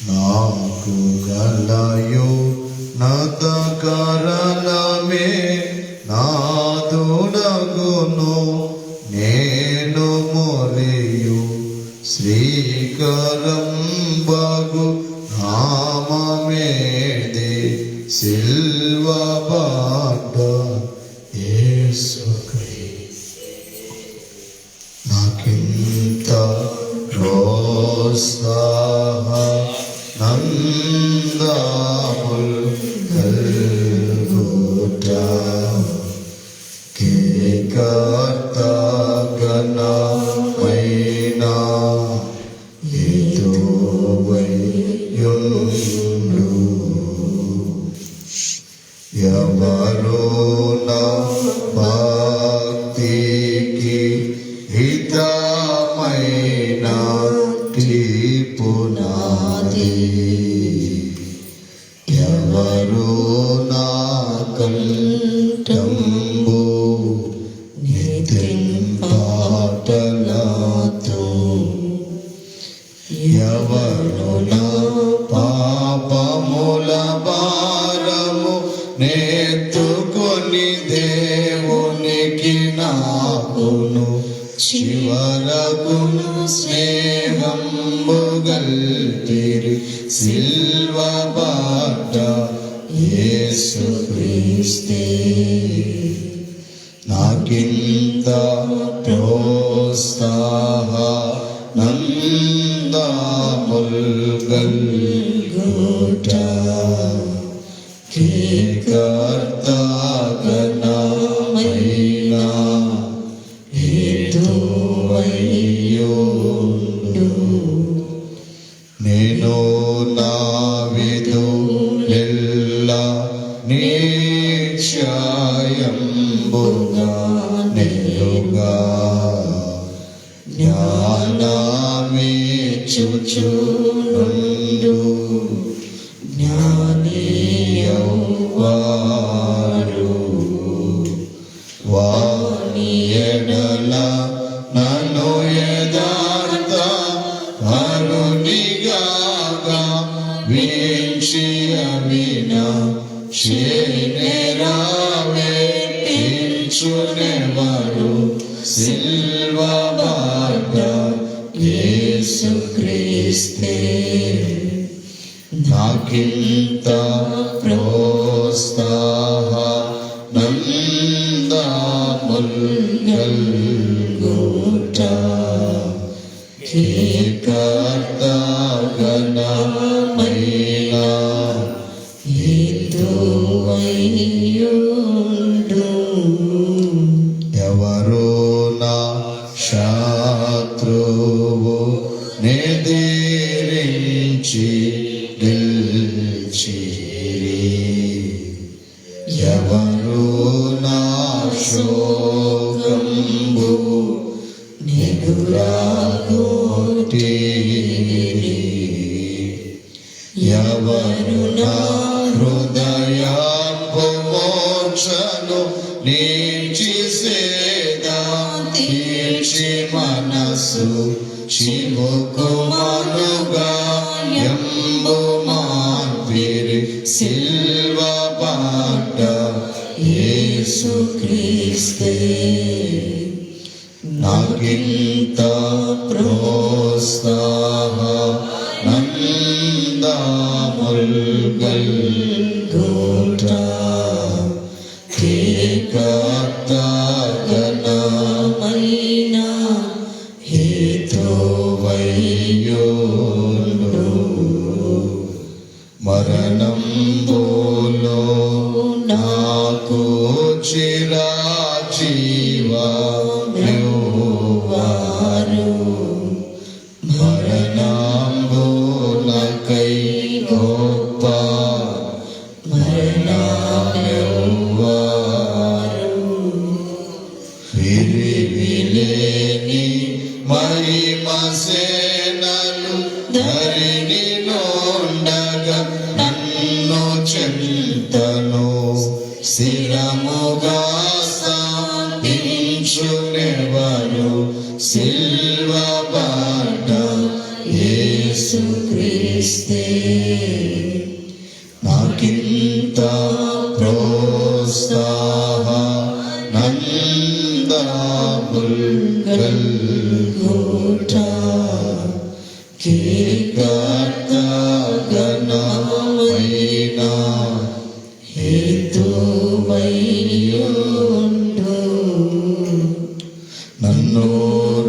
నాకు గలయో నతకరణమే నాదుడగును నేను మొరియు శ్రీకరం బగు నామమేది సిల్వబాట యేసుక్రీస్తు నాకింత ప్రోత్సాహ నందముల్ కల్గుట కేకర్త గణమైనా ఎదువైయుండు ఎవరు నా భక్తికి హితమైన పునాది ఎవరు నా కంఠంబు నిత్యం పాటలతో ఎవరు నా పాపముల భారము నెత్తుకొని దేవునికి నాకును చివరకును స్నేహంబు గల్పిరి సిల్వబాట యేసుక్రీస్తే నాకింత ప్రోత్సాహ నందముల్ గల్గుట కేకర్త గణమైనా నేను నా విధులెల్ల నిశ్చయంబుగా నిలుగా జ్ఞానమిచ్చుచుండు జ్ఞానీయవారు వాని ఎడల నన్ను యథార్థ అరునిగాగా వీక్షియమిన శేనెరావేపించునెవరు సిల్వబాట యేసుక్రీస్తే నాకింత ప్రోత్సాహ నందముల్ గల్గుట కేకర్త గణమైనా ఎదువైయుండు ఎవరు నా శత్రువు నెదిరించి గెల్చిరి ఎవరు నా శోకంబు నిదురాగొట్టిరి ఎవరు నా హృదయపు మోక్షను నిలిచిసేదా తీర్చి మనసు చిముకుమనుగా ఎంబు మార్పిరి సిల్వబాట యేసుక్రీస్తే నాకింత ప్రోత్సాహ నందముల్ గల్గుట కేకర్త గణమైనా హేతువైయుండు మరణంబులో నాకు చిరజీవమువారు మరణంబులకై గొప్ప మరణమెవ్వారు బలముగా స్థాపించునెవరు సిల్వ బాట యేసు క్రీస్తే నాకింత ప్రోత్సాహ నందాముల్ గల్గోట కీర్తన గణమైన హేతువైయుండు నన్ను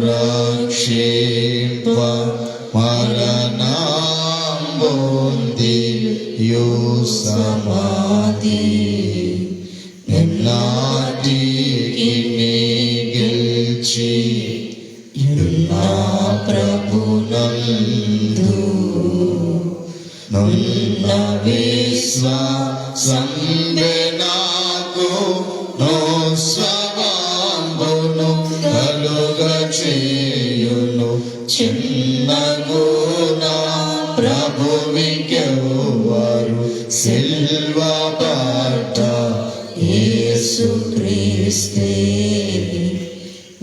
రక్షింప మరణంబొందియు సమాధి ఎన్నాటికి నీ గెలిచి నా ప్రభునందు నున్న విశ్వాసంబె నాకు నోత్సవంబును కలుగచేయును చిన్నగుణ ప్రభువికెవ్వరు సిల్వ బాట యేసు క్రీస్తే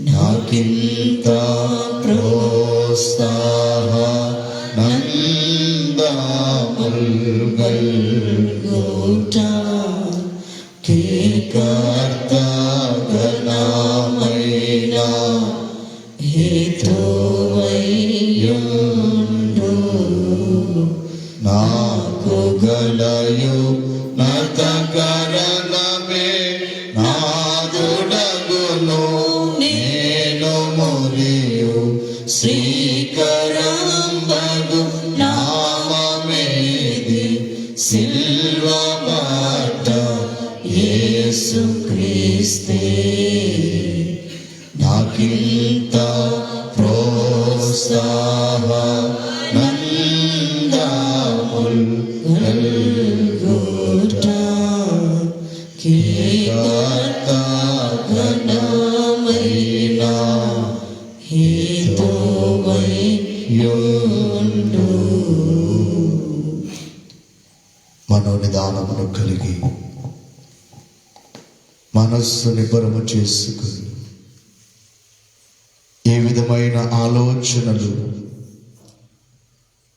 నాకింత ప్రోత్సాహ నందాముల్ గల్గోట కీర్తన గణమైన హేతువైయుండు నాకు గలయు నతకరణమే నాదుడగును నేను మురియు శ్రీకరంబగు నామమేది సిల్వ బాట యేసు క్రీస్తే నాకింత ప్రోత్సాహ నందాముల్ గల్గోట కీర్తన గణమైన హేతువైయుండు. మనోనిదానమును కలిగి మనస్సు నిబ్బరము చేసుకుని ఏ విధమైన ఆలోచనలు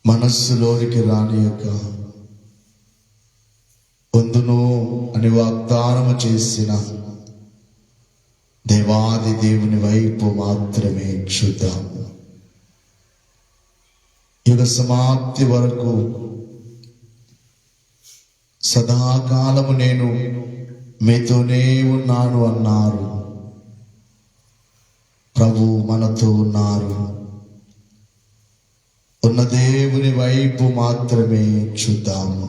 మనస్సులోనికి రానియక పొందును అని వాగ్దానము చేసిన దేవాది దేవుని వైపు మాత్రమే చూద్దాం. యుగ సమాప్తి వరకు సదాకాలము నేను మీతోనే ఉన్నాను అన్నారు. ప్రభు మనతో ఉన్నారు. ఉన్న దేవుని వైపు మాత్రమే చూద్దాము.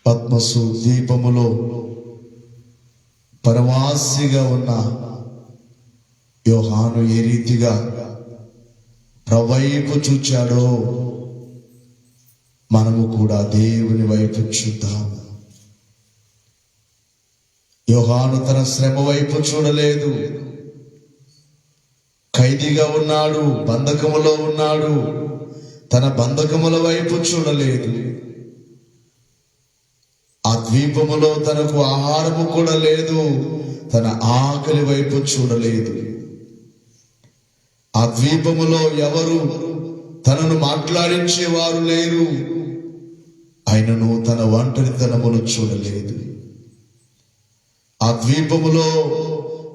పద్మసు దీపములో పరవాసిగా ఉన్న యోహాను ఏ రీతిగా ప్రవైపు చూచాడో మనము కూడా దేవుని వైపు చూద్దాము. యోహాను తన శ్రమ వైపు చూడలేదు. ఖైదీగా ఉన్నాడు, బంధకములో ఉన్నాడు. తన బంధకముల వైపు చూడలేదు. ఆ ద్వీపములో తనకు ఆహారము కూడా లేదు. తన ఆకలి వైపు చూడలేదు. ఆ ద్వీపములో ఎవరు తనను మాట్లాడించేవారు లేరు. ఆయనను తన ఒంటరితనమును చూడలేదు. ఆ ద్వీపములో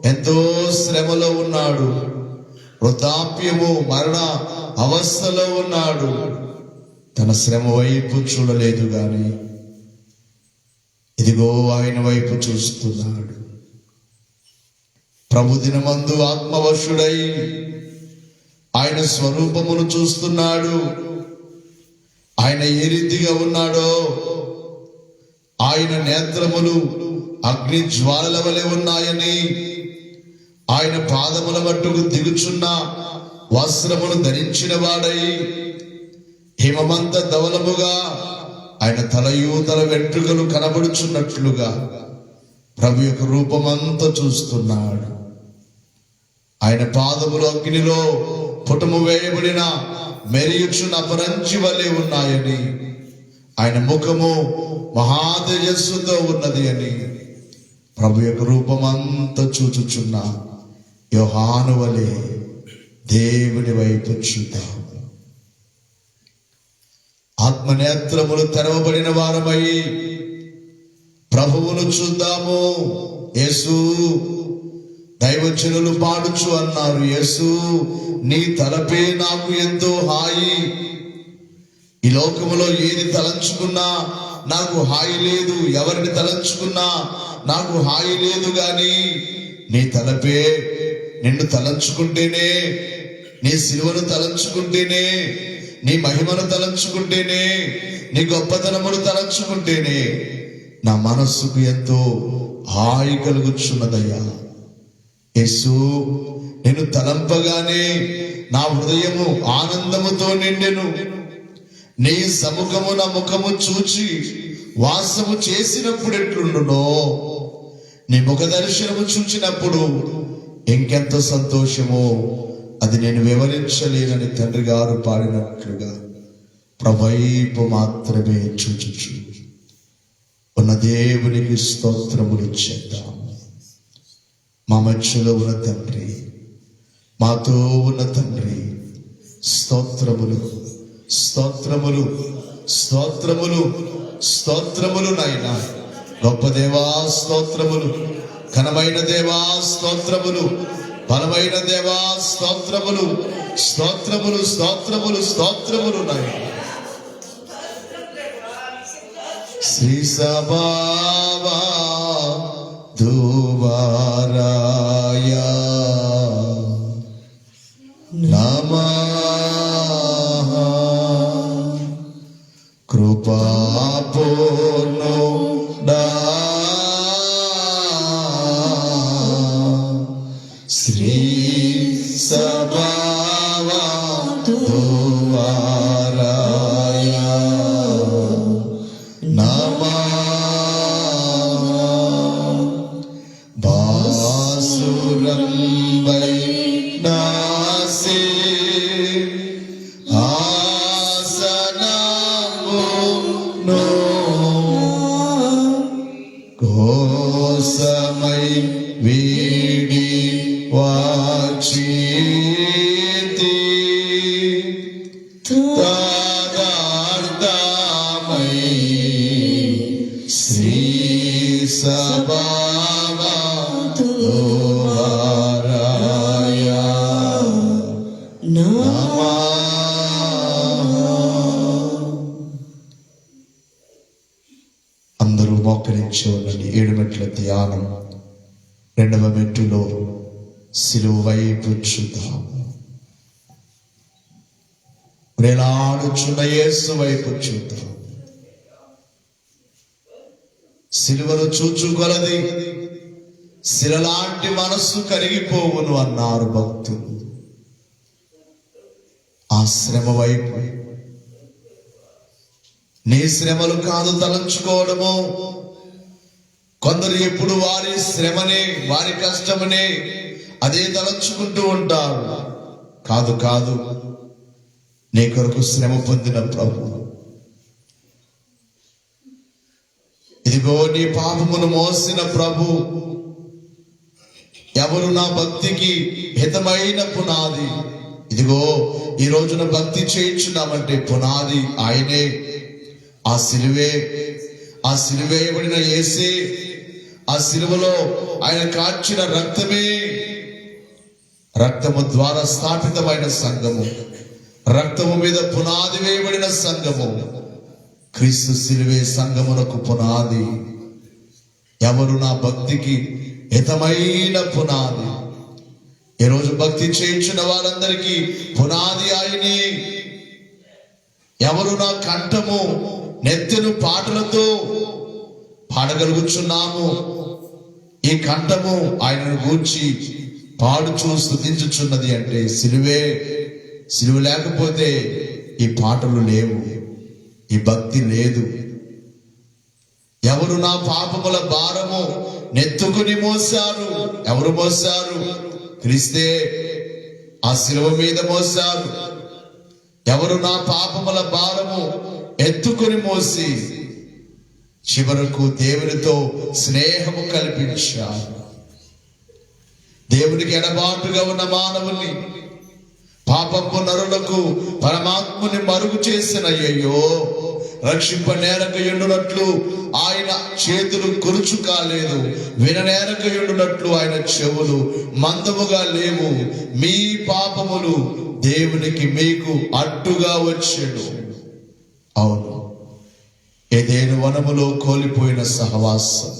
ఎంతో శ్రమలో ఉన్నాడు. వృద్ధాప్యము మరణ అవస్థలో ఉన్నాడు. తన శ్రమ వైపు చూడలేదు గాని ఇదిగో ఆయన వైపు చూస్తున్నాడు. ప్రభు దినమందు ఆత్మవశుడై ఆయన స్వరూపమును చూస్తున్నాడు. ఆయన ఏ రీతిగా ఉన్నాడో ఆయన నేత్రములు అగ్ని జ్వాలల వలె ఉన్నాయని, ఆయన పాదముల మట్టుకు దిగుచున్న వస్త్రమును ధరించిన వాడై హిమమంత ధవలముగా ఆయన తలయు తల వెంట్రుకలు కనబడుచున్నట్లుగా ప్రభు యొక్క రూపమంతా చూస్తున్నాడు. ఆయన పాదములు అగ్నిలో పుటము వేయబడిన మెరియుచున్న అపరంజి వలె ఉన్నాయని, ఆయన ముఖము మహాతేజస్సుతో ఉన్నది అని ప్రభు యొక్క రూపమంతా చూచుచున్న యోహాను వలె దేవుని వైపు చూద్దాం. ఆత్మనేత్రములు తెరవబడిన వారమై ప్రభువును చూద్దాము. యేసు దైవజనులు పాడుచు అన్నారు, యేసు నీ తలపే నాకు ఎంతో హాయి. ఈ లోకములో ఏది తలంచుకున్నా నాకు హాయి లేదు, ఎవరిని తలంచుకున్నా నాకు హాయి లేదు, గాని నీ తలపే, నిన్ను తలంచుకుంటేనే, నీ సిలువను తలంచుకుంటేనే, నీ మహిమను తలంచుకుంటేనే, నీ గొప్పతనమును తలంచుకుంటేనే నా మనస్సుకు ఎంతో హాయి కలుగుచున్నదయ్యా. యేసు నేను తలంపగానే నా హృదయము ఆనందముతో నిండెను. నీ సముఖము నా ముఖము చూచి వాసము చేసినప్పుడు ఎట్లుండునో, నీ ముఖ దర్శనము చూచినప్పుడు ఇంకెంత సంతోషమో అది నేను వివరించలేనని తండ్రి గారు పాడినట్లుగా ప్రభువైపు మాత్రమే చూచుచు ఉన్న దేవునికి స్తోత్రములు చేద్దాం. మా మధ్యలో ఉన్న తండ్రి, మాతో ఉన్న తండ్రి, స్తోత్రములు స్తోత్రములు స్తోత్రములు స్తోత్రములు నాయనా. గొప్ప దేవా స్తోత్రములు, ఘనమైన దేవా స్తోత్రములు, బలమైన దేవా స్తోత్రములు, స్తోత్రములు స్తోత్రములు స్తోత్రములు నాయనా. శ్రీ సభావా దువారాయ నమః. కృపాపూర్ణుడా శ్రీ సభావా దువారాయ నమః. బాసురంబై నాసి ఆసనమును కోసమై వీడి వాచితి తదార్థమై శ్రీ సభావా దువారాయ నమః. అందరూ మోకరించి ఉండండి. 7 మెట్ల ధ్యానం. 2వ మెట్టులో సిలువ వైపు చూద్దాం. వేలాడుచున్న యేసు వైపు చూద్దాం. సిలువను చూచుకొలది శిలలాంటి మనస్సు కరిగిపోవును అన్నారు భక్తులు. ఆ శ్రమ వైపు, నీ శ్రమలు కాదు తలంచుకోవడము. కొందరు ఎప్పుడు వారి శ్రమనే, వారి కష్టమనే అదే తలంచుకుంటూ ఉంటారు. కాదు కాదు, నీ కొరకు శ్రమ పొందిన ప్రభు, ఇదిగో నీ పాపమును మోసిన ప్రభు, ఎవరు నా భక్తికి హితమైన పునాది. ఇదిగో ఈ రోజున భక్తి చేయించున్నామంటే పునాది ఆయనే. ఆ సిలువే, ఆ సిలువేయబడిన యేసే, ఆ సిలువలో ఆయన కార్చిన రక్తమే, రక్తము ద్వారా స్థాపితమైన సంఘము, రక్తము మీద పునాది వేయబడిన సంఘము. క్రీస్తు సిలువే సంఘమునకు పునాది. ఎవరు నా భక్తికి హితమైన పునాది. ఈరోజు భక్తి చేయించిన వారందరికీ పునాది ఆయనే. ఎవరు నా కంఠము నెత్తెను పాటలతో పాడగలుగుచున్నాము, ఈ కంఠము ఆయనను గూర్చి పాడుచూ స్తుతించుచున్నది అంటే సిలువే. సిలువ లేకపోతే ఈ పాటలు లేవు, ఈ భక్తి లేదు. ఎవరు నా పాపముల భారము నెత్తుకుని మోసారు? ఎవరు మోసారు? క్రీస్తే ఆ శిలువ మీద మోసారు. ఎవరు నా పాపముల భారము ఎత్తుకుని మోసి చివరకు దేవునితో స్నేహము కల్పించారు. దేవునికి ఎడబాటుగా ఉన్న మానవుల్ని, పాపపు నరులకు పరమాత్ముని మరుగు చేసిన అయ్యో రక్షింపనేరకయుండునట్లు ఆయన చేతులు కురుచు కాలేదు, విననేరకయుండునట్లు ఆయన చెవులు మందముగా లేవు. మీ పాపములు దేవునికి మీకు అడ్డుగా వచ్చాడు. అవును, ఏదెను వనములో కోల్పోయిన సహవాసం,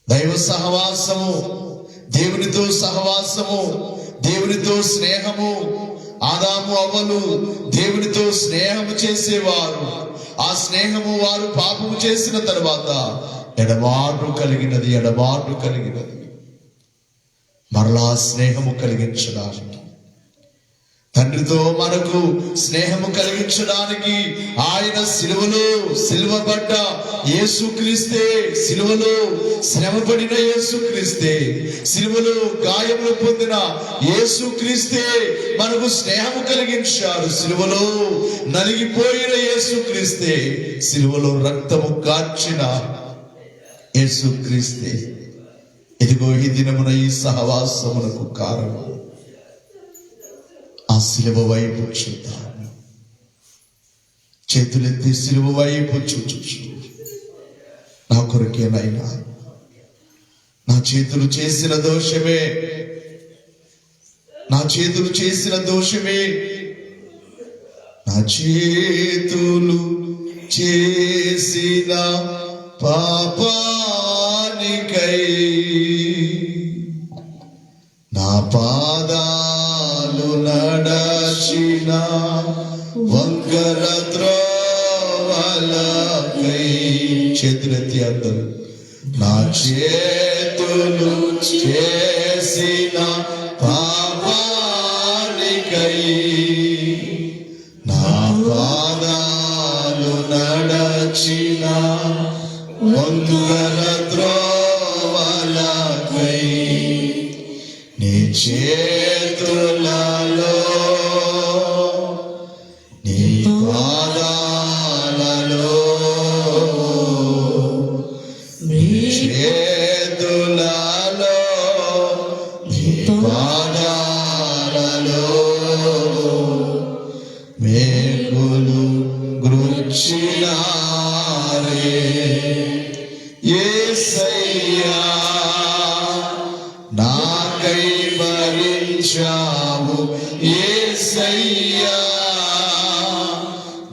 దైవ సహవాసము, దేవునితో సహవాసము, దేవునితో స్నేహము. ఆదాము అవ్వలు దేవునితో స్నేహము చేసేవారు. ఆ స్నేహము వారు పాపము చేసిన తర్వాత ఎడబాటు కలిగినది. మరలా స్నేహము కలిగించడానికి, తండ్రితో మనకు స్నేహము కలిగించడానికి ఆయన సిలువబడ్డ యేసుక్రీస్తే, సిలువలో శ్రమపడిన యేసుక్రీస్తే, సిలువలో గాయములు పొందిన యేసుక్రీస్తే మనకు స్నేహము కలిగించారు. సిలువలో నలిగిపోయిన యేసుక్రీస్తే, సిలువలో రక్తము కార్చిన యేసుక్రీస్తే ఇదిగో ఈ దినమున ఈ సహవాసమునకు కారణం. ఆ సిలువ వైపు చూద్దాం. చేతులెత్తి సిలువ వైపు చూచు. నా కొరకేనైనా నా చేతులు చేసిన దోషమే, నా చేతులు చేసిన దోషమే, నా చేతులు చేసిన పాపానికై నా పాదాలు నడచిన వంకర త్రోవలకై. చేతులెత్తి అందరూ. నా చేతులు చేసిన పాపానికై నా పాదాలు నడచిన వంకర త్రోవలకై నీ చేతులలో, నీ పాదాలలో, నీ చేతులలో, నీ పాదాలలో మేకులు గుచ్చినారే. యేసయ్యా నాకై భరించావు, యేసయ్యా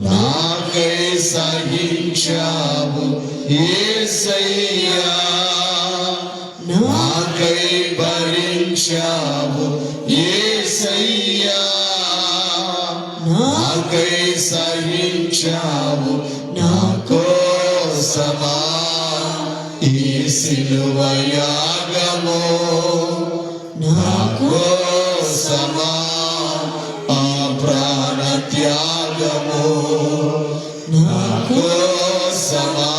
నాకై సహించావు, యేసయ్యా నాకై భరించావు, యేసయ్యా నాకై సహించావు. నా కోసమా ఈ సిలువ యాగము, నా కోసమా ఆ ప్రాణ త్యాగము, నా కోసమా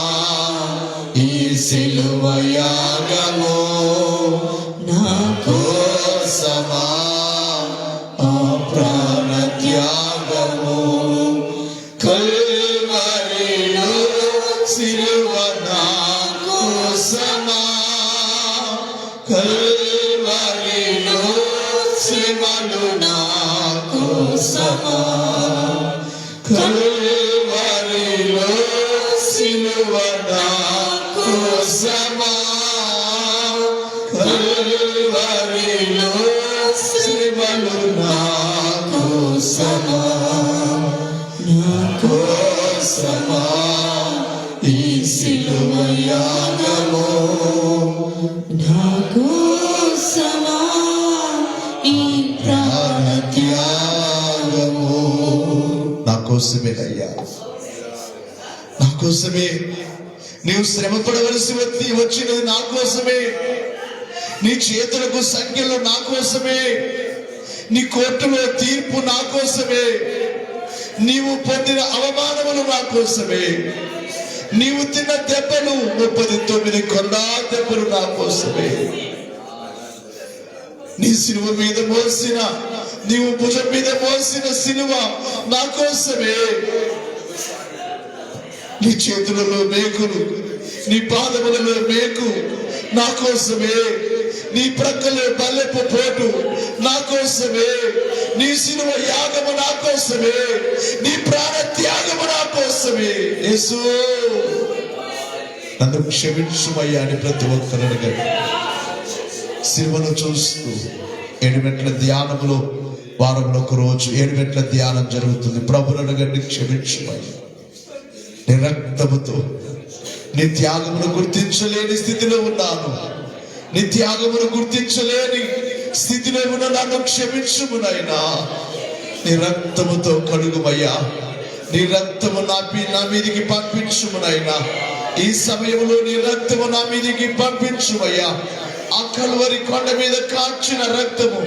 ఈ సిలువ యాగము, నా కోసమా ఆ ప్రాణ త్యాగము. కల్వరిలో సిలువ నా కోసమా, కల్వరిలో శ్రమలు నా కోసమా, కల్వరిలో సిలువ నా కోసమా, కల్వరిలో శ్రమలు నా కోసమా, నా కోసమా ఈ సిలువ యాగము, నా కోసమా ఈ ప్రాణ త్యాగము. నా కోసమే అయ్యా, నా కోసమే నీవు శ్రమ పడవలసి వచ్చినది, నా కోసమే నీ చేతులకు సంఖ్యలు, నా కోసమే నీ కోర్టులో తీర్పు, నా కోసమే నీవు పొందిన అవమానములు, నా కోసమే నీవు తిన్న దెబ్బలు 39 కొరడా దెబ్బలు నా కోసమే. నీ సిలువ మీద మోసిన, నీవు భుజం మీద మోసిన సిలువ నా కోసమే. నీ చేతులలో మేకులు, నీ పాదములలో మేకు నా కోసమే, నీ ప్రక్కలో బల్లెపు పోటు నా కోసమే, నీ శిలువ యాగము నా కోసమే, నీ ప్రాణ త్యాగము నా కోసమే. యేసు నన్ను క్షమించుమయ్యా అని ప్రతి ఒక్కరు అడగండి. శిలువను చూస్తూ 7 గంటల ధ్యానములో వారంలో ఒక రోజు 7 గంటల ధ్యానం జరుగుతుంది. ప్రభుని అడగండి, క్షమించుమయ్యా. నీ రక్తముతో నీ త్యాగమును గుర్తించలేని స్థితిలో ఉన్నాను, నీ త్యాగమును గుర్తించలేని స్థితిలో ఉన్న నన్ను క్షమించుము నాయనా. నీ రక్తముతో కడుగుమయ్యా, నీ రక్తము నా మీదికి పంపించుము నాయనా. ఈ సమయంలో నీ రక్తము నా మీదికి పంపించుమయ్యా. ఆ కల్వరి కొండ మీద కార్చిన రక్తము,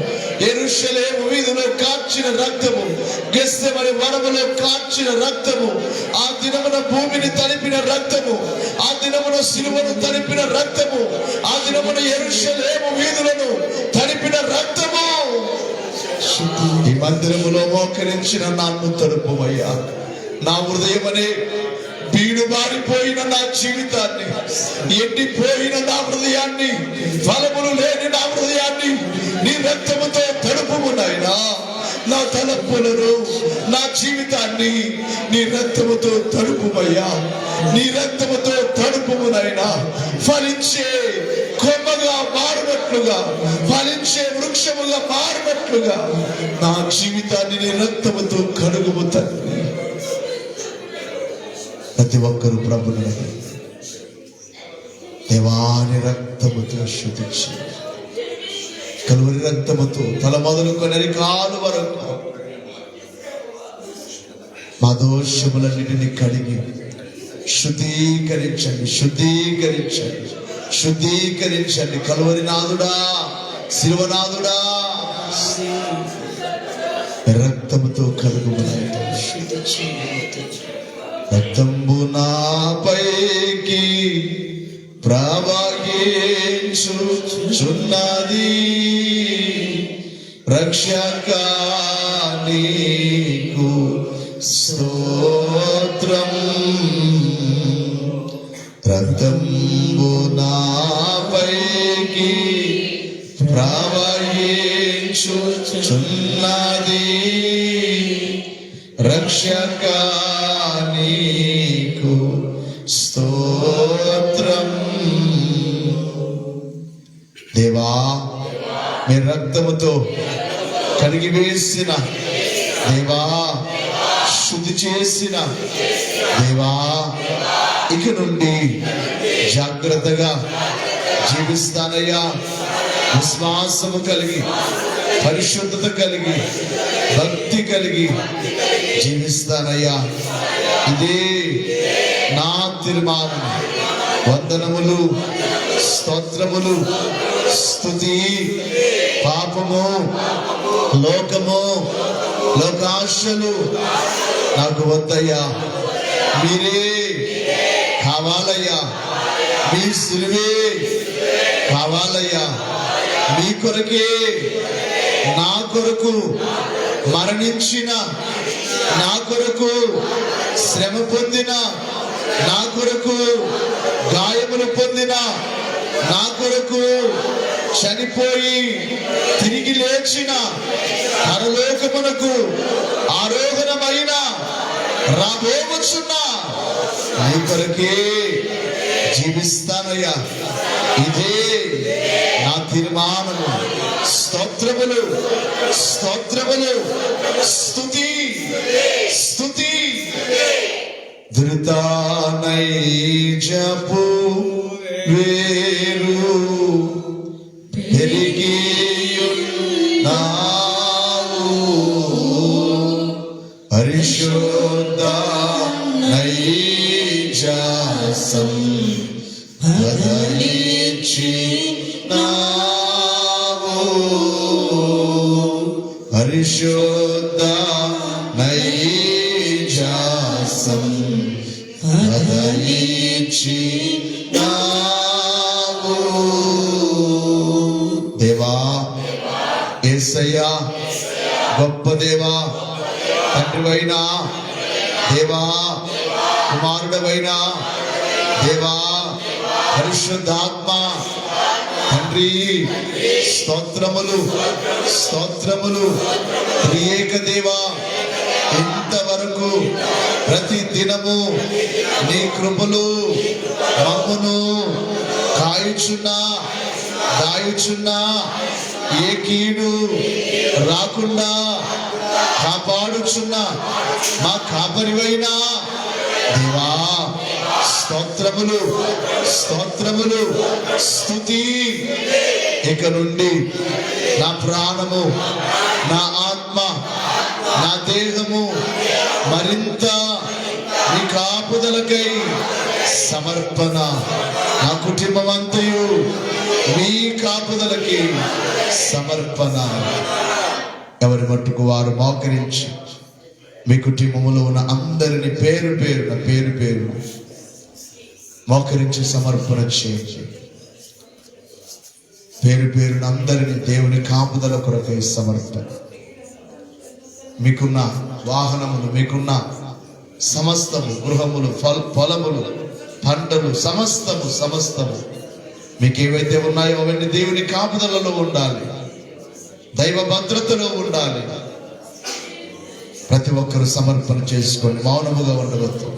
యెరూషలేము వీధిలో కార్చిన రక్తము, గెత్సెమనే వనములో కార్చిన రక్తము, ఆ దినమున భూమిని తడిపిన రక్తము, ఆ దినమున సిలువను తడిపిన రక్తము, ఆ దినమున యెరూషలేము వీధులను తడిపిన రక్తము ఈ మందిరములో మోకరించిన నన్ను తడుపుమయ్యా. నా హృదయమనే బీడు మారిపోయిన నా జీవితాన్ని, ఎండిపోయిన నా హృదయాన్ని, ఫలములు లేని నా హృదయాన్ని నీ రక్తముతో తడుపుము నాయనా. నా తలపులను, నా జీవితాన్ని నీ రక్తముతో తడుపుమయ్యా. నీ రక్తముతో తడుపుము నాయనా. ఫలించే కొమ్మగా మారినట్లుగా, ఫలించే వృక్షముగా మారినట్లుగా నా జీవితాన్ని నీ రక్తముతో కడుగుము తండ్రి. ప్రతి ఒక్కరూ ప్రభుని దేవాని రక్తముతో శుద్ధించి, కలువరి రక్తముతో తల మొదలుకొని కాలు వరకు మా దోషములన్నిటిని కడిగి శుద్ధీకరించండి, శుద్ధీకరించండి, శుద్ధీకరించండి. కలువరి నాదుడా, శిలువనాదుడా, రక్తముతో కడుగుమని రక్తంబు నాపైకి ప్రవహించుచున్నది, రక్షకా నీకు స్తోత్రం. రక్తంబు నాపైకి ప్రవహించుచున్నది, రక్షకా నీకు స్తోత్రం. దేవా, మీ రక్తముతో కడిగి వేసిన దేవా, శుద్ధి చేసిన దేవా, ఇక నుండి జాగ్రత్తగా జీవిస్తానయ్యా. విశ్వాసము కలిగి, పరిశుద్ధత కలిగి, భక్తి కలిగి జీవిస్తానయ్యా. ఇదే నా తీర్మానం. వందనములు, స్తోత్రములు, స్తుతి. పాపము, లోకము, లోకాశలు నాకు వద్దయ్యా. మీరే కావాలయ్యా, మీ సిలువే కావాలయ్యా. మీ కొరకే, నా కొరకు మరణించిన, నా కొరకు శ్రమ పొందిన, నా కొరకు గాయములు పొందిన, నా కొరకు చనిపోయి తిరిగి లేచిన, పరలోకమునకు ఆరోహణమైన, రాబోవచ్చున్న నీ కొరకే జీవిస్తానయ్యా. ఇదే నా తీర్మానము. స్తోత్రములు, స్తోత్రములు, స్తుతి, స్తుతి. ధృతానైజపు వేరు పెరిగియున్నావు, పరిశుద్ధ నైజసం బదలిచి నావు, పరిశుద్ధ నైజసం బదలిచి నావు. దేవా, యేసయ్యా, గొప్ప దేవా, తండ్రివైన దేవా, కుమారుడవైన దేవా, పరిశుద్ధాత్మ తండ్రి, స్తోత్రములు స్తోత్రములు. త్రియేక దేవా, ఇంతవరకు ప్రతి దినము నీ కృపలు మమ్మును కాయుచున్నా దాయుచున్నా, ఏ కీడు రాకుండా కాపాడుచున్నా మా కాపరివైనా దేవా, స్తోత్రములు స్తోత్రములు. స్తుతి. ఇక నుండి నా ప్రాణము, నా ఆత్మ, నా దేహము మరింత నీ కాపుదలకై సమర్పణ. నా కుటుంబం అంతయు నీ కాపుదలకి సమర్పణ. ఎవరి మట్టుకు వారు మోకరించి మీ కుటుంబంలో ఉన్న అందరిని పేరు పేరు మోకరించి సమర్పణ చేయండి. పేరున అందరిని దేవుని కాపుదల కొరకై సమర్పణ. మీకున్న వాహనములు, మీకున్న సమస్తము, గృహములు, పొలములు, పంటలు, సమస్తము మీకు ఏవైతే ఉన్నాయో అవన్నీ దేవుని కాపుదలలో ఉండాలి, దైవ భద్రతలో ఉండాలి. ప్రతి ఒక్కరు సమర్పణ చేసుకొని మౌనముగా ఉండవద్దు.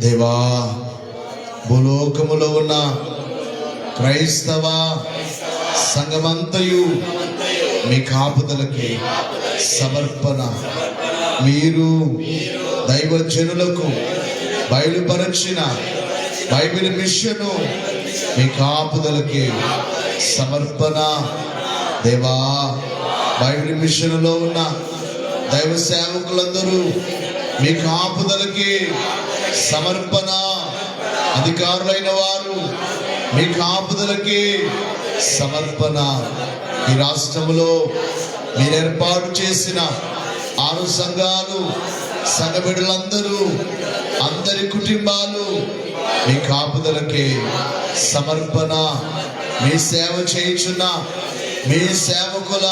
దేవా, భూలోకములో ఉన్న క్రైస్తవ సంఘమంతయు మీ కాపుదలకి సమర్పణ. మీరు దైవజనులకు బయలుపరచిన బైబిల్ మిషను మీ కాపుదలకి సమర్పణ. దేవా, బైబిల్ మిషన్లో ఉన్న దైవ సేవకులందరూ మీ కాపుదలకి సమర్పణ. అధికారులైన వారు మీ కాపుదలకి సమర్పణ. ఈ రాష్ట్రంలో మీరు ఏర్పాటు చేసిన 6 సంఘాలు, సంఘ బిడ్డలందరూ, అందరి కుటుంబాలు మీ కాపుదలకి సమర్పణ. మీ సేవ చేయుచున్న మీ సేవకుల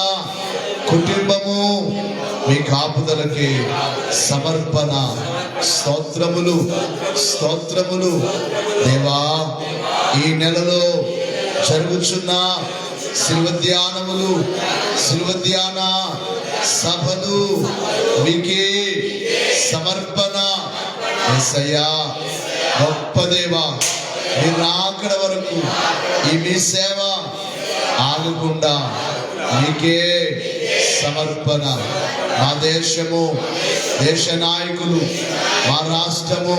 కుటుంబము మీ కాపుదలకి సమర్పణ. స్తోత్రములు స్తోత్రములు. దేవా, ఈ నెలలో జరుగుచున్న శిల్వ ధ్యాన సభలు మీకే సమర్పణ. యేసయ్యా, గొప్ప దేవా, మీరు రాకడ వరకు ఈ మీ సేవ ఆగకుండా మీకే సమర్పణ. మా దేశము, దేశ నాయకులు, మా రాష్ట్రము,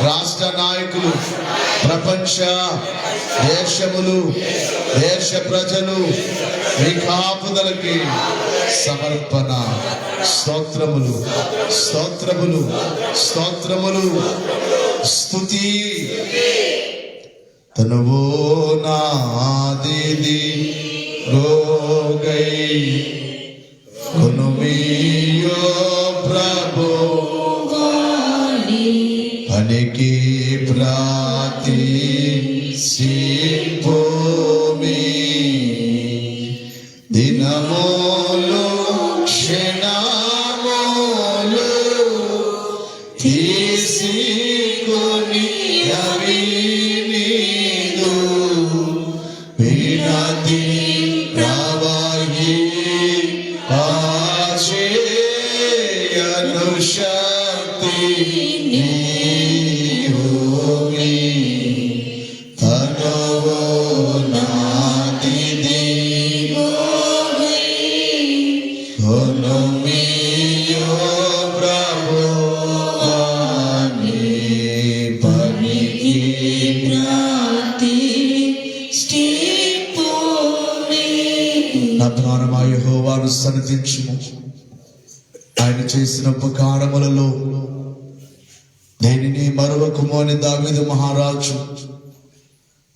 రాష్ట్ర నాయకులు, ప్రపంచ దేశములు, దేశ ప్రజలు మీ కాపుదలకి సమర్పణ. స్తోత్రములు స్తోత్రములు స్తోత్రములు. స్తుతి. తనువో నాదిది రోగై కునుమియో ప్రభు పనికి ప్రాతి సిపోమి దినమోలు క్షణమోలు తీసుకొని అవి నీదు వినతి ప్రవహి ఆశయను శక్తి నీవు తనవో ధనమియో ప్రభువాని పనికి నా ప్రాణమా యెహోవాను సన్నిధించుము. ఆయన చేసిన ఉపకారములలో దేనిని మరువకుము అని దావీదు మహారాజు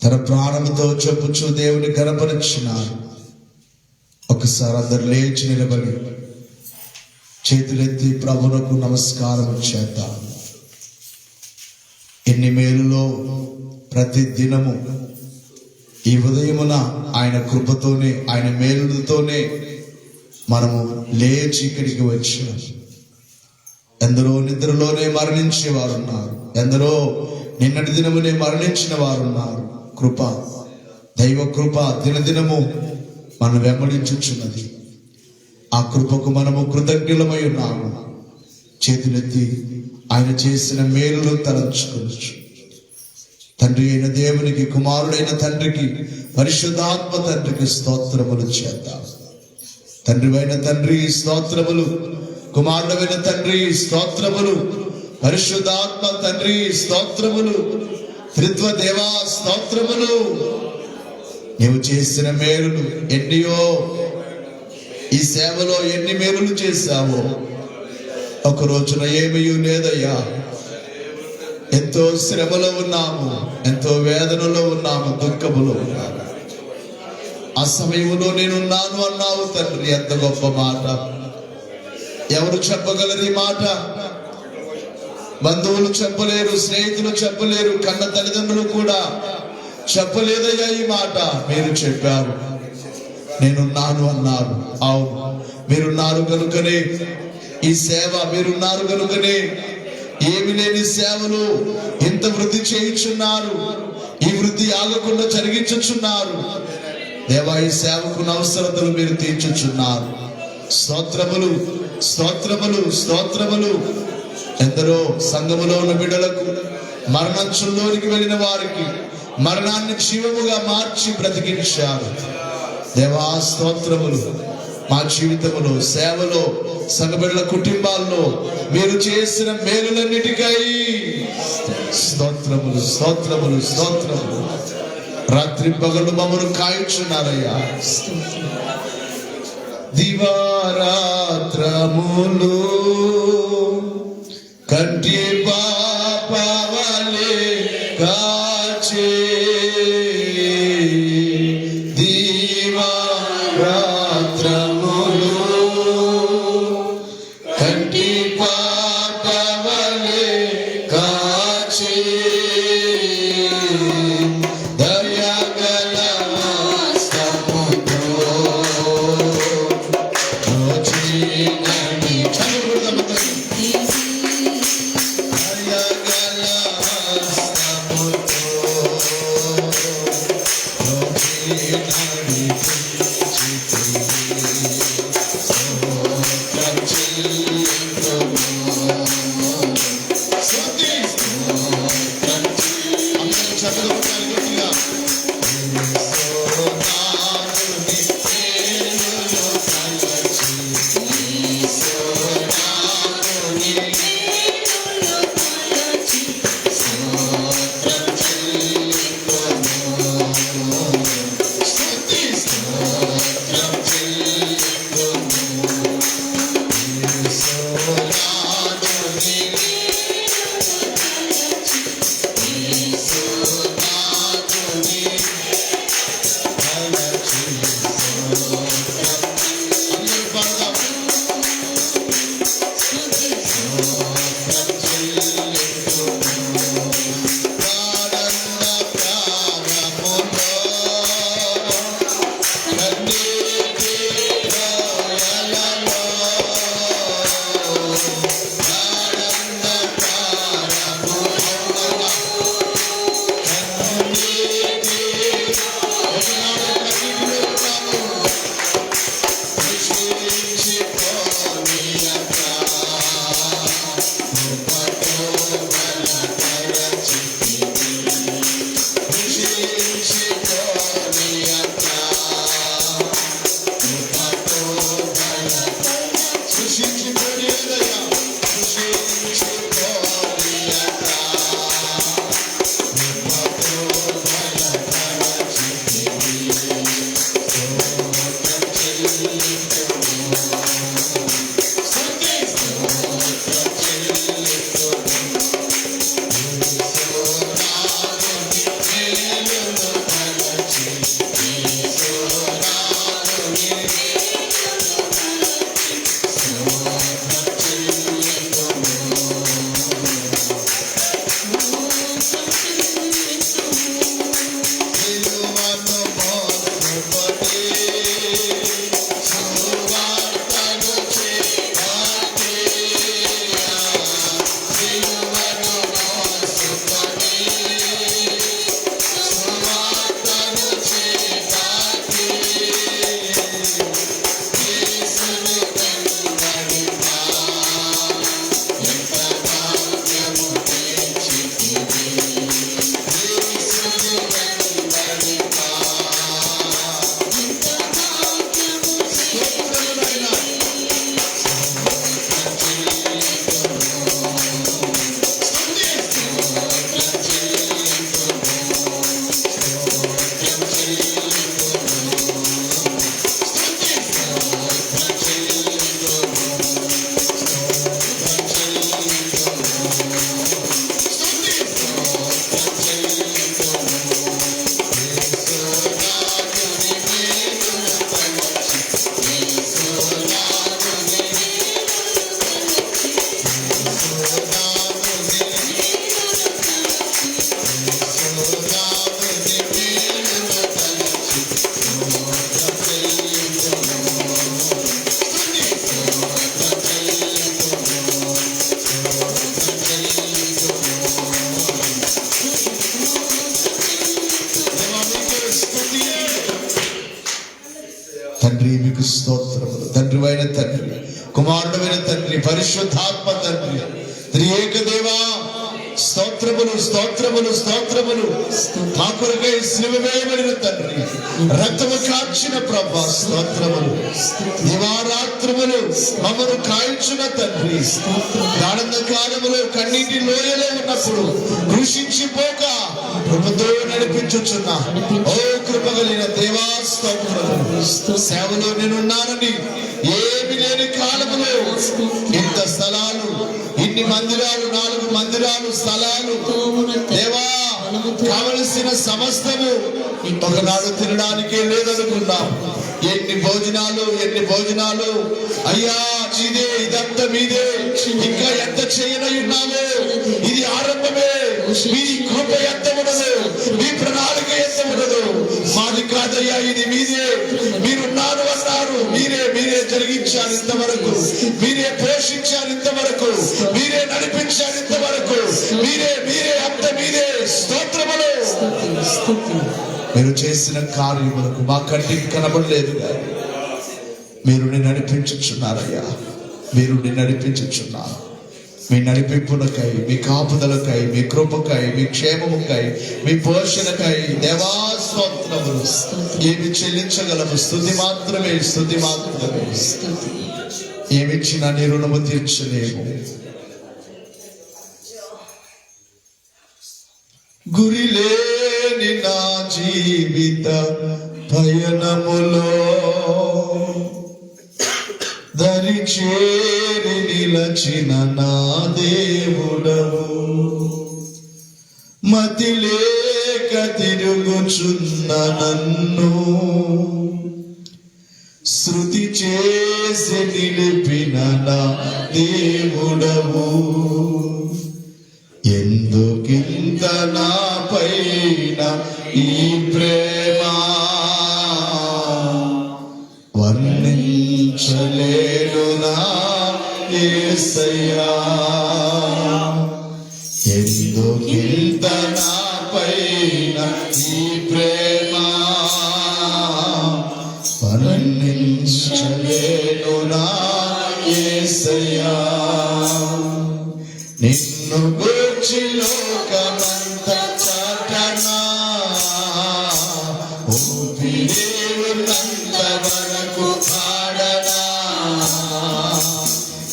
తన ప్రాణముతో చెప్పుచు దేవుని గణపరిచినారు. ఒకసారి అందరు లేచి నిలబడి చేతులెత్తి ప్రభువుకు నమస్కారం చేద్దాం. ఎన్ని మేలులో ప్రతి దినము ఈ ఉదయమున ఆయన కృపతోనే ఆయన మేలులతోనే మనము లేచి ఇక్కడికి వచ్చాం. ఎందరో నిద్రలోనే మరణించే వారు ఉన్నారు, ఎందరో నిన్నటి దినమునే మరణించిన వారు ఉన్నారు. కృప, దైవ కృప దినదినము మనం వెంబడించుచున్నది. ఆ కృపకు మనము కృతజ్ఞులమై ఉన్నాము. చేతులెత్తి ఆయన చేసిన మేలును తలంచుకోవచ్చు. తండ్రి అయిన దేవునికి, కుమారుడైన తండ్రికి, పరిశుద్ధాత్మ తండ్రికి స్తోత్రములు చేద్దాం. తండ్రివైన తండ్రి స్తోత్రములు, కుమారుడైన తండ్రి స్తోత్రములు, పరిశుద్ధాత్మ తండ్రి స్తోత్రములు, త్రిత్వ దేవా స్తోత్రములు. నీవు చేసిన మేలులు ఎన్నియో, ఈ సేవలో ఎన్ని మేలులు చేశావో. ఒక రోజున ఏమీ లేదయ్యా, ఎంతో శ్రమలో ఉన్నాము, ఎంతో వేదనలో ఉన్నాము, దుఃఖములో ఉన్నాము. ఆ సమయంలో నేనున్నాను అన్నావు తండ్రి. ఎంత గొప్ప మాట! ఎవరు చెప్పగలరు ఈ మాట? బంధువులు చెప్పలేరు, స్నేహితులు చెప్పలేరు, కన్న తల్లిదండ్రులు కూడా చెప్పలేదయ్యా ఈ మాట. మీరు చెప్పారు, నేనున్నాను అన్నారు. అవును, మీరున్నారు కనుకనే ఈ సేవ, మీరున్నారు కనుకనే ఏమి లేని సేవలు ఇంత వృద్ధి చేయుచున్నారు. ఈ వృద్ధి ఆగకుండా జరిగించుచున్నారు. దేవా, ఈ సేవకు అవసరతలు మీరు తీర్చుచున్నారు. స్తోత్రములు, స్తోత్రములు, స్తోత్రములు. ఎందరో సంఘములో ఉన్న బిడ్డలకు, మరణంచుల్లోనికి వెళ్ళిన వారికి మరణాన్ని జీవముగా మార్చి బ్రతికించారు. దేవా స్తోత్రములు. మా జీవితములో, సేవలో, సంఘబిడ్డల కుటుంబాల్లో మీరు చేసిన మేలులన్నిటికై స్తోత్రములు, స్తోత్రములు, స్తోత్రములు. రాత్రి పగలు మమ్మను కాయుచున్నారయ్యా. దివారాత్రములు కంటి పాపవలే కాచే దివారాత్రములు కంటి పాపవలే కాచే తండ్రి మీకు స్తోత్రములు. తండ్రివైన తండ్రి, కుమారుడైన తండ్రి, పరిశుద్ధాత్మ తండ్రి, త్రియేక దేవా స్తోత్రములు స్తోత్రములు స్తోత్రములు. మా కొరకై సిలువ వేయబడిన తండ్రి, రక్తము కార్చిన ప్రభా స్తోత్రములు. దివారాత్రములు మమ్మను కాల్చిన తండ్రి, ఆనంద కాలములో కన్నీటి లోయలో ఉన్నప్పుడు కృషించిపోక కృపతో నడిపించుచున్న ఓ కృపగలిగిన దేవా స్తోత్రములు. సేవలో నేనున్నానని ఏమి లేని కాలములో ఇంత స్థలాలు, ఇన్ని మందిరాలు, 4 మందిరాలు, స్థలాలు దేవా, కావలసిన సమస్తము ఒకనాడు తినడానికే లేదనుకున్నాం. ఎన్ని భోజనాలు అయ్యా, ఇదే ఇదంతా మీదే. ఇంకా ఎంత చేయనై ఉన్నామో, ఇది ఆరంభమే. మీ కృప ఎంత ఉండదు, మీ ప్రణాళిక ఎంత ఉండదు. మాది కాదయ్యా, ఇది మీదే. మీరున్నారు అన్నారు, మీరే జరిగించారు ఇంతవరకు, మీరే పోషించారు ఇంతవరకు, మీరే నడిపించారు ఇంతవరకు, మీరే అంత మీరే. స్తోత్రములు. మీరు చేసిన కార్యములకు మా కంటికి కనబడలేదు కానీ మీరు నడిపించుచున్నారయ్యా, మీరు నడిపించుచున్నారు. మీ నడిపింపులకై, మీ కాపుదలకై, మీ కృపకై, మీ క్షేమముకై, మీ పోషణకై దేవా స్తోత్రములు. ఏమి చెల్లించగలము? స్తుతి మాత్రమే, స్తుతి మాత్రమే. ఏమిచ్చినా నీ రుణము తీర్చలేము. గురిలేని నా జీవిత పయనములో దరి చేరి నిలచిన నా దేవుడవు, మతిలేక తిరుగుచున్న నన్ను శృతి చేసి నిలిపిన నా దేవుడవు. ఎందుకింత నా పైన ఈ ప్రేమ, వర్ణించలేను నా యేసయ్యా. ఎందుకింత నా పైన ఈ ప్రేమ, వర్ణించలేను నా యేసయ్యా. నిన్ను గూర్చి లోకమంత చాటనా, ఊపిరేవునంత వరకు పాడనా.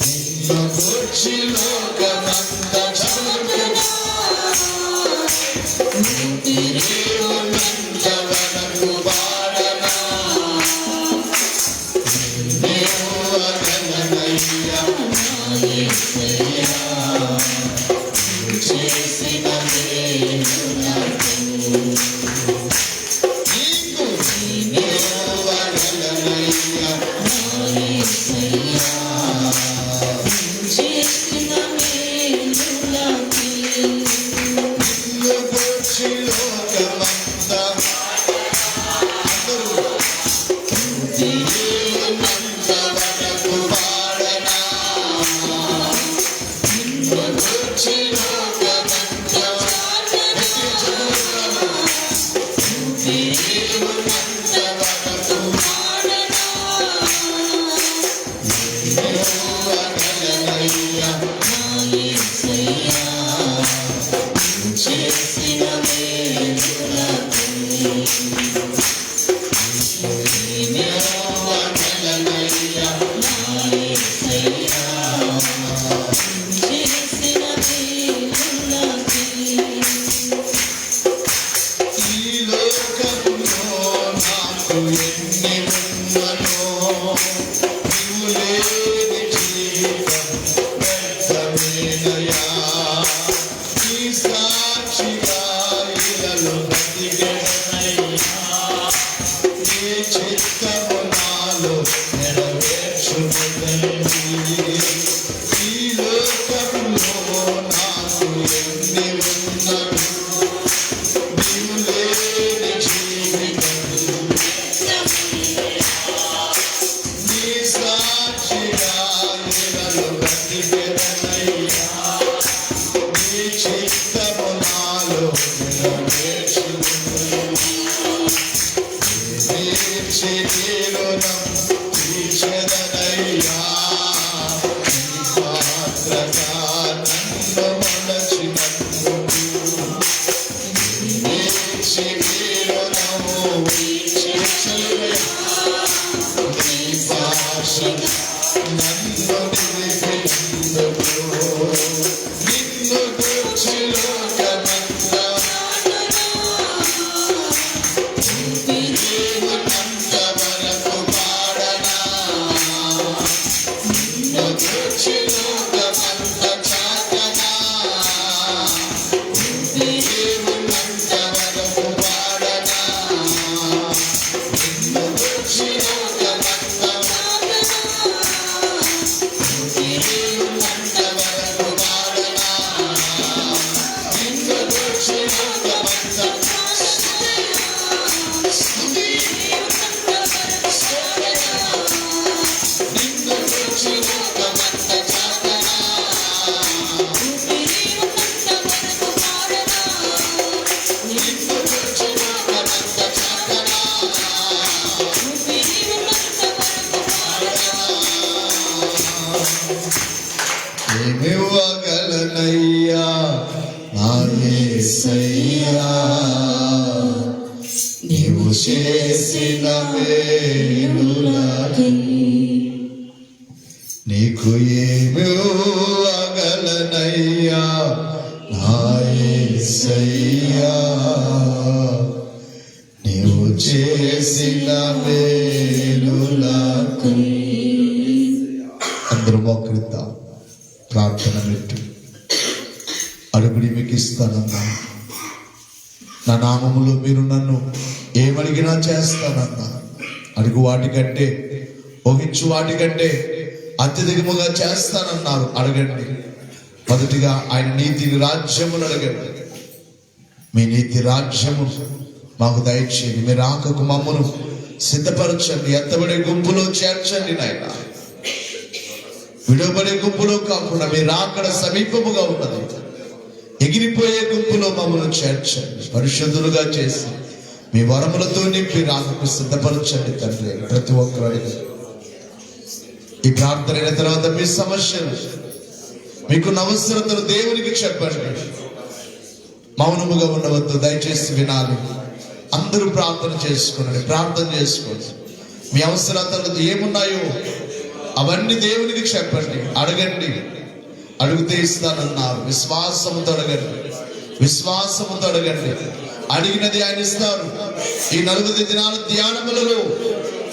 నిన్ను గూర్చి లోకమంత చాటనా, ఊపిరేవునంత వరకు పాడనా. ఏమివ్వగలనయ్యా నా యేసయ్యా నీవు చేసిన మేలులకి నీకు ఏమివ్వగలనయ్యా నా యేసయ్యా నీవు చేసిన మేలులకి. అందరూ మోకరిద్దాం, ప్రార్థన పెట్టు. అడుగుడి మీకు ఇస్తానన్నా, నా నామములో మీరు నన్ను ఏమడిగినా చేస్తానన్నా. అడుగు వాటికంటే, ఊహించు వాటికంటే అత్యధికముగా చేస్తానన్నారు. అడగండి. మొదటిగా ఆయన నీతిని రాజ్యమును అడగండి. మీ నీతి రాజ్యము మాకు దయచేయండి. మీ రాకకు మమ్మను సిద్ధపరచండి. ఎత్తబడే గుంపులో చేర్చండి నాయన. విడవబడే గుంపులో కాకుండా మీ రాకడ సమీపముగా ఉన్నది. ఎగిరిపోయే గుంపులో మమ్మల్ని చేర్చండి. పరిశుద్ధులుగా చేసి మీ వరములతో నింపి రాకకు సిద్ధపరచండి తండ్రి. ప్రతి ఒక్కరు అడిగి ఈ ప్రార్థన అయిన తర్వాత మీ సమస్యలు, మీకు అవసరతలు దేవునికి చెప్పండి. మౌనముగా ఉండవద్దు, దయచేసి వినాలి. అందరూ ప్రార్థన చేసుకోండి. ప్రార్థన చేసుకోండి. మీ అవసరతలు ఏమున్నాయో అవన్నీ దేవునికి చెప్పండి. అడగండి. అడిగితే ఇస్తానన్నారు. విశ్వాసముతో అడగండి. విశ్వాసముతో అడగండి. అడిగినది ఆయన ఇస్తారు. ఈ 40 దినాల ధ్యానములలో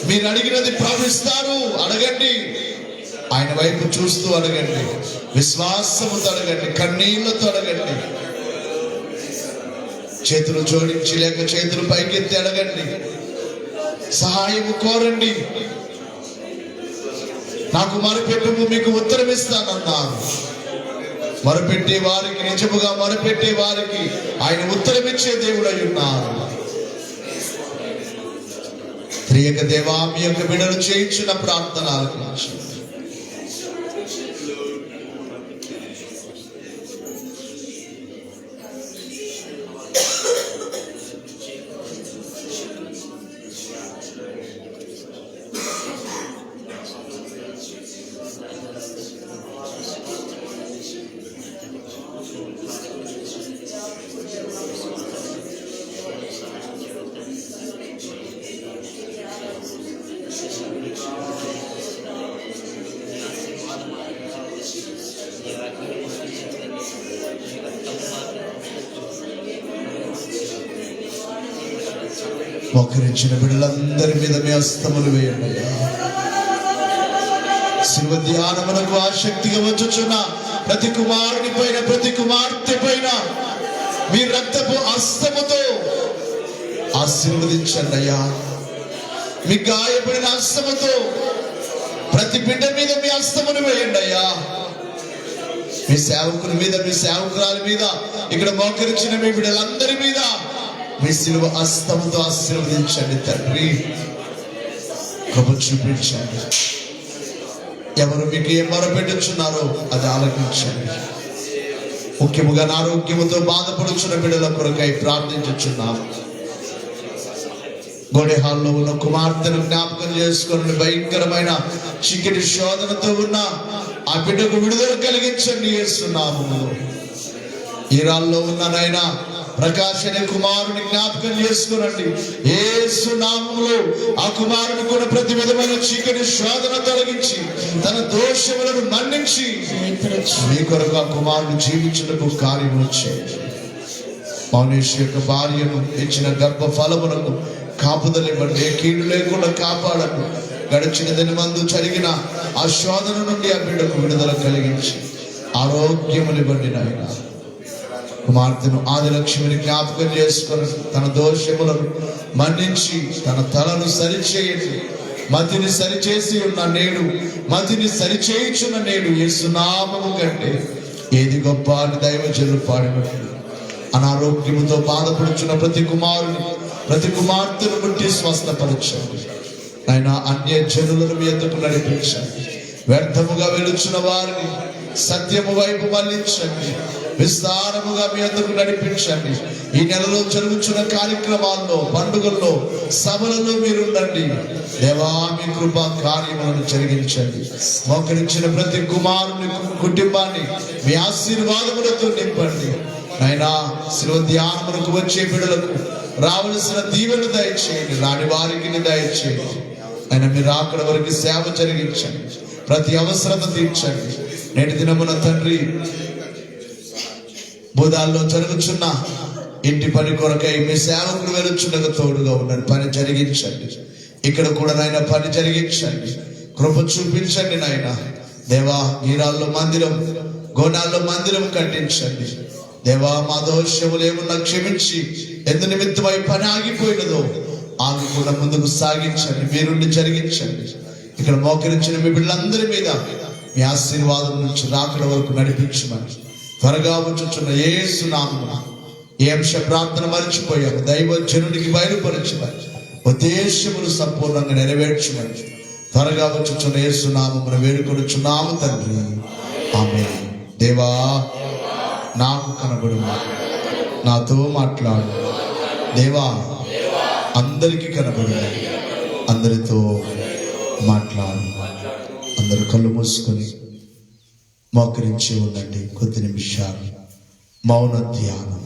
మీరు అడిగినది ప్రార్థిస్తారు. అడగండి. ఆయన వైపు చూస్తూ అడగండి, విశ్వాసముతో అడగండి, కన్నీళ్లతో అడగండి. చేతులు జోడించి లేక చేతులు పైకెత్తి అడగండి, సహాయము కోరండి. నాకు మొరపెట్టుము మీకు ఉత్తరం ఇస్తానన్నారు. మొరపెట్టే వారికి, నిజముగా మొరపెట్టే వారికి ఆయన ఉత్తరం ఇచ్చే దేవుడై ఉన్నారు. త్రియక దేవా, మీ యొక్క బిడ్డలు చేయించిన ప్రార్థన ఆలకించండి. మోకరించిన బిడ్డలందరి మీద మీ హస్తములు వేయండి. శివ ధ్యానమునకు ఆసక్తిగా వచ్చుచున్న ప్రతి కుమారుని పైన, ప్రతి కుమార్తె పైన మీ రక్తపు హస్తముతో ఆశీర్వదించండి అయ్యా. మీ గాయపడిన హస్తముతో ప్రతి బిడ్డ మీద మీ హస్తమును వేయండి అయ్యా. మీ సేవకుల మీద, మీ సేవకురాల మీద, ఇక్కడ మోకరించిన మీ బిడ్డలందరి మీద మీ శిలువ హస్తముతో ఆశీర్వదించండి తండ్రి. కృప చూపించండి. ఎవరు మీకు ఏం మొరపెట్టుచున్నారో అది ఆలకించండి. ముఖ్యముగా అనారోగ్యముతో బాధపడుచున్న బిడ్డల కొరకై ప్రార్థించుచున్నాం. గోడె హాల్లో ఉన్న కుమార్తెను జ్ఞాపకం చేసుకుని భయంకరమైన చీకటి శోధనతో ఉన్న ఆ బిడ్డకు విడుదల కలిగించండి యేసునామములో. ఈరాల్లో ఉన్న నాయన ప్రకాశ్ అనే కుమారుని జ్ఞాపకం చేసుకునండి యేసునామములో. ఆ కుమారుని కూడా ప్రతి విధమైన చీకటి శోధన తొలగించి తన దోషములను మన్నించి మీ కొరకు ఆ కుమారుని జీవించుటకు కార్యము చేయండి. మౌనేష్ యొక్క భార్యను ఇచ్చిన గర్భ ఫలమునకు కాపుదలివ్వండి. ఏ కీడు లేకుండా కాపాడను. గడిచిన దినమందు జరిగిన ఆ శోధన నుండి ఆ బిడ్డకు విడుదల కలిగించి ఆరోగ్యమునివ్వండి నాయన. కుమార్తెను ఆదిలక్ష్మిని జ్ఞాపకం చేసుకొని తన దోషములను మన్నించి తన తలను సరిచేయండి. మతిని సరిచేసి ఉన్న నేడు, మతిని సరిచేయుచున్న నేడు యేసునామము కంటే ఏది గొప్ప అని దైవజనులు పాడినట్లు అనారోగ్యముతో బాధపడుచున్న ప్రతి కుమారుని, ప్రతి కుమార్తెను బట్టి స్వస్థపరచండి ఆయన. అన్య జనులను మీ ఎద్దకు నడిపించండి. వ్యర్థముగా వెలుచున్న వారిని సత్యము వైపు మళ్లించండి. విస్తారముగా మీ ఎద్దకు నడిపించండి. ఈ నెలలో జరుగుతున్న కార్యక్రమాల్లో, పండుగల్లో, సభలలో మీరుండండి దేవా. మీ కృపా కార్యములను జరిగించండి. మోకరించిన ప్రతి కుమారుని, కుటుంబాన్ని మీ ఆశీర్వాదములతో నింపండి నాయనా. శిలువ ధ్యానములకు వచ్చే బిడ్డలకు రావలసిన దీవెను దయచేయండి. రాని వారికి దయచేయండి ఆయన. మీరు అక్కడ వరకు సేవ జరిగించండి. ప్రతి అవసరత తీర్చండి. నేటి దినమున తండ్రి బోధాల్లో జరుగుతున్న ఇంటి పని కొరకై మీ సేవకుడు వెలుచుండగా తోడుగా ఉన్నాడు. పని జరిగించండి. ఇక్కడ కూడా నాయన పని జరిగించండి. కృప చూపించండి నాయన దేవా. గీరాల్లో మందిరం, గోనాల్లో మందిరం కట్టించండి దేవా. మా దోషములు ఏమున్నా క్షమించి ఎందు నిమిత్తమై పని ఆగిపోయినదో ఆగకుండా ముందుకు సాగించండి. మీరుండి జరిగించండి. ఇక్కడ మోకరించిన మీ బిడ్డలందరి మీద మీ ఆశీర్వాదం నుంచి రాకడ వరకు నడిపించమని త్వరగా వచ్చుచున్న యేసునామమున ఈ అంశ ప్రార్థన మరిచిపోయాము. దైవజనుడికి బయలుపరచమని, ఉద్దేశములు సంపూర్ణంగా నెరవేర్చమని త్వరగా వచ్చుచున్న యేసునామమున వేడుకొనుచున్నాము తండ్రి. ఆమేన్. దేవా, నాకు కనబడు, నాతో మాట్లాడు దేవా. అందరికీ కనబడు, అందరితో మాట్లాడు. అందరూ కళ్ళు మూసుకొని మోకరించి ఉండండి. కొద్ది నిమిషాలు మౌన ధ్యానం.